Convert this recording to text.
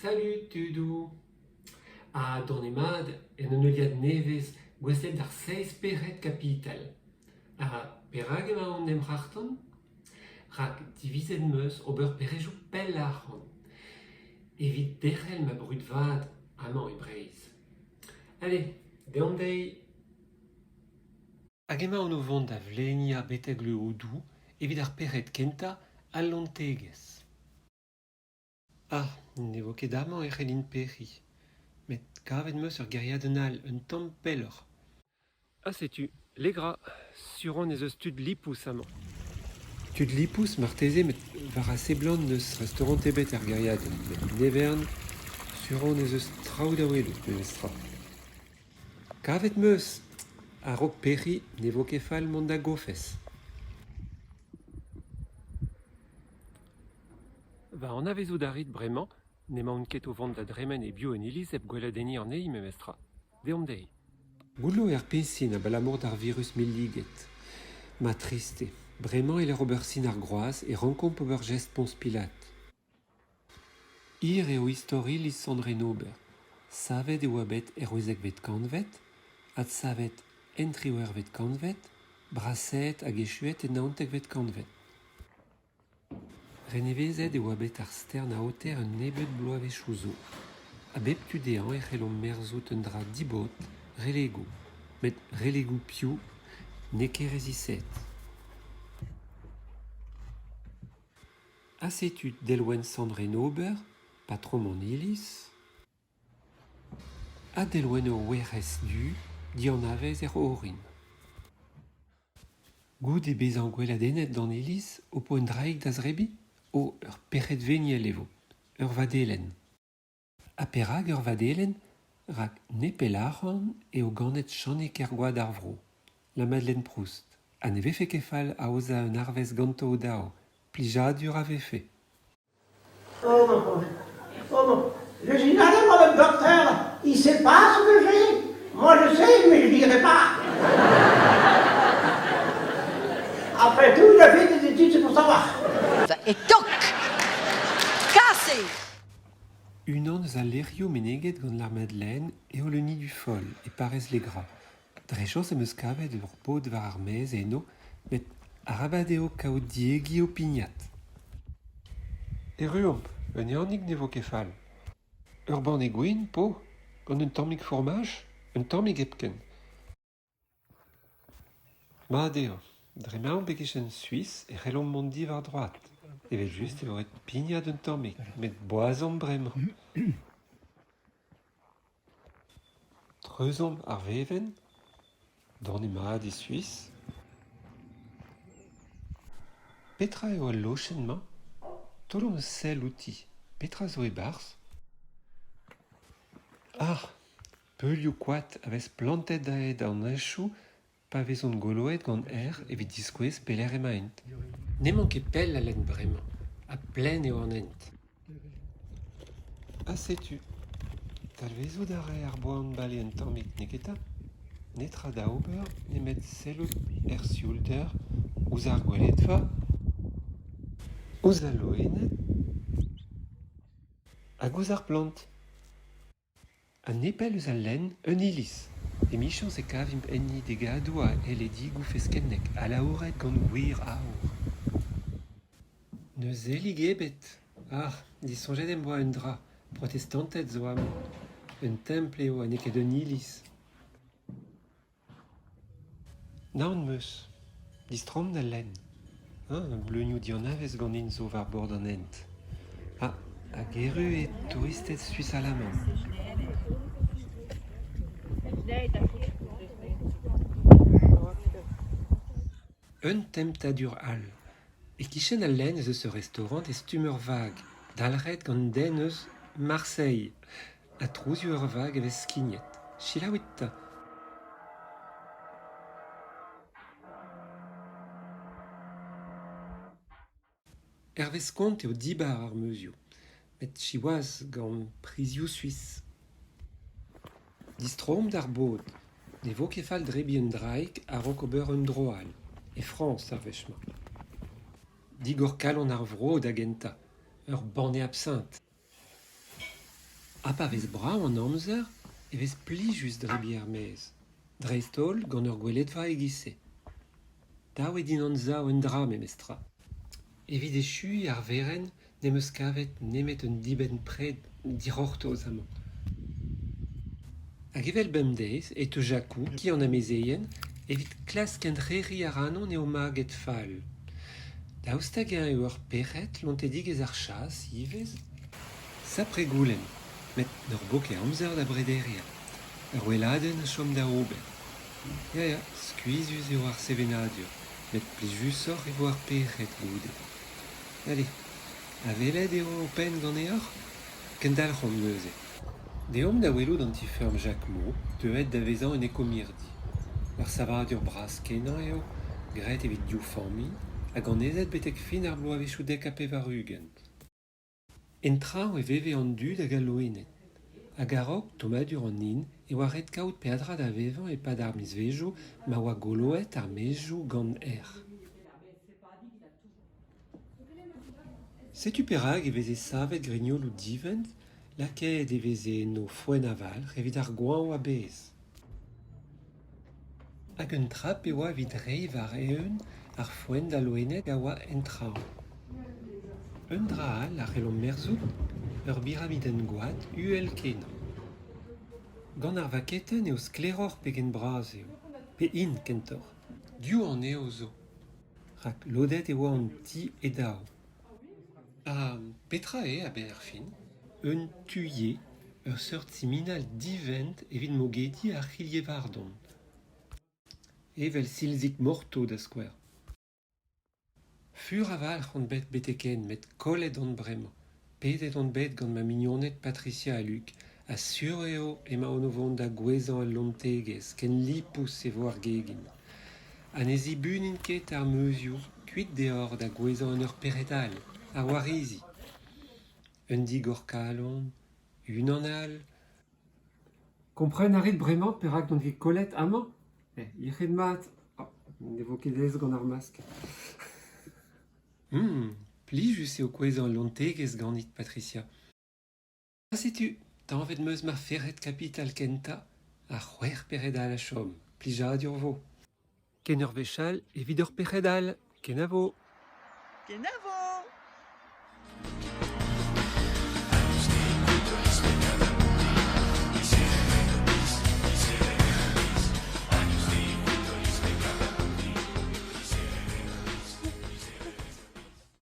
Salut Tudou. Don emad en un euliad nevez gwelet d'ar 6 peret kapital. Perag ema on emrarton? Rak divizet meus ober perejou pell arc'hon. Evit berrel ma brud vad amañ e Breizh. Allez, deon deiz. Hag ema on o vont da vleni ar beteg leodou evit ar peret kenta al lontegez. Ne vo ket amañ e c'hellin peri. Met kavet meus ur geriadenn all, un tamm pelloc'h. Setu, legra, suron ez eus tud lipous amañ. Tud lipous marteze met war a seblant neus restaurant ebet ar geriadenn. Met nevern, suron ez eus traoù da welout, menestra. Kavet meus, a rog peri ne vo ket fall mont da gofes. Va an avezout a rit bremañ, n'emaon ket o vont da dremen e bio en iliz eb gweladenniñ an eil memestra. Deom deiz. Goullo pensin a balamour d'ar virus milliget. Ma triste. Bremañ el ober sin ar groaz e rankomp ober gest Pons Pilat. Ir eo histori liz Sandrine Ober. Savet eo abet erwezek vet kanvet, ad savet entriwer vet kanvet, braset hag echuet en naontek vet kanvet. Renevezet eo abet ar stern a oter un nebet bloavechou zo. A bep tudean e c'hellom merzout un dra dibot, relego. Met relego piou, ne ket reziset. Setu delwen Sandrine Ober, patrom an iliz. Delwen ur werez du, di an avez orin. Gout e bez an gweladennet d'an iliz, o po un draig da zrebi, ur peret veniel evo, ur vadelen. Perag ur vadelen, rak nepel arc'hant eo ganet channek er goad ar vro. La Madeleine Proust. Ne vefe ket fall a oza un arvez ganto o dao. Plijadur a vefe. Oh non. Je suis allé voir le docteur. Il sait pas ce que j'ai. Moi je sais, mais je dirai pas. Après tout, j'ai fait des études, c'est pour savoir. Et toc! Cassé! Unan eus a lerio meneget gant l'ar Madeleine eo le nid du fol e parez legra. Drechos em eus kavet ur bod war ar mez eno, met arabat eo kao diegi o pignat. Ruomp, un eannig ne vo ket fall. Ur banne gwin, po, gant un tammig formaj, un tammig epken. Mat eo, dremañ bekechenn Suis e c'hellom mont di war droat. Evet just eo ret pignat un tammig, met boazomp bremañ. Treuzomp ar veven, d'an emad e Suis. Petra eo al lochenn-mañ? Tolom eus sell outi. Petra zo e barzh? Peulioù koad a vez plantet da aet an henchou pa vezont goloet gant evit diskouez pelec'h emaint. N'emañ ket pell a lenn bremañ. A plen eo an hent. Setu. Talvezout a re ar boan bale un tammig neketa? Netra da ober nemet sellout sioulder ouz ar gweledva, ouz a loenet, hag ouz ar plant. Nepel eus al lenn un iliz. Michans e kavimp enni degadou a eledi goufes kennek, a laouret gant gwir aour. Neus elig ebet. Disonjet em boa un dra. Protestantet zo amañ. Un temple eo a neket un iliz. Naon meus. Distrom da lenn. Un bleunioù dianavez gant in zo war bord an hent. Hag eru e touristet Suis allemand. Un temptadur all. Kichen al lenn eus eus restaurant e stumeur vag. Dalret gant den eus Marseille. A trouzioù ur vag evez skignet. Chilaouit ta. Hervez kont eo dibar ar meuzioù. Met chiwaz gant prizioù Suis. Distrom d'ar bod. Ne vo ket fall dreibi un draig a rok ober un droal. E France ar vechmañ. Digor kalon ar vro da genta. Ur banne absint. Apa vez brav an amzer e vez plijus dre bier mez. Dreistol gant ur gweledva e gise. Daou e din an zao un dra memestra. Evit echu ar veren nem eus kavet nemet un diben pred dirortoz amañ. Hag evel bemdeiz e te jakou ki an amezeien evit klas kentreri ar anon eo maget fall. Daoustag eo ur perret lontedigez ar chas, ivez. Sapre goulen, met n'ur boke amzer da brederia. Ur weladen a chom da ober. Ya, skuizus eo ar sevenadur, met plijusor e vo ar perret goude. Allez, a veled eo pen gant eor, kendal c'hom neuze. Deom da welo d'an tifeurm Jacques Mo, deuet da vezan en ekomirdi. Ur savadur bras kenañ eo, gret evit diou fammi, hag an ezet betek fin ar bloavechou dek a pevarugent. Entrañ e veve an dud hag a loenet. Hag a rok tomadur an nin e oa ret kaout peadra da vevan e pad ar mizvejo ma oa goloet ar mezhou gant Setu perag e veze savet grignol ou divent, lakaet e veze no foen aval evit ar goan oa bez. Hag un trap e oa evit reiv ar eeun ar foen da loenet a oa entrañ. Un dra all ar relom merzout, ur biramiden goad UL kenañ. Gant ar vaketen eo skleror pegen braz eo, pe in kentor. Diou an eo zo. Rak lodet e oa an ti e dao. Petra e a ber fin, un tuye, ur seurt siminal divent evit mogedi ar c'hilievardon. Evel silzik morto da skwer. Fur aval c'hant bet beteken met kollet an bremañ. Pedet an bet gant ma mignonnet Patricia a Luc, a sur eo ema ono vont da gwezan al lontegez, ken lipous e vo ar gegin. An ezi bunin ket ar meuzioù, kuit deoc'h da gwezan an ur peredal, ar warizi. Un dig ur kalon, un an all. Kompren a rit bremañ perak d'an ket kollet amañ? Ic'het mat. Ne vo ket ez gant ar mask. Plijus eo kwezan an lontegez ganit Patricia. Setu, tanvet meus ma ferret kapital kenta, a c'hwer peredal a chom, plijadur vo. Ken ur vechal evit ur peredal, ken a vo. Kenavo!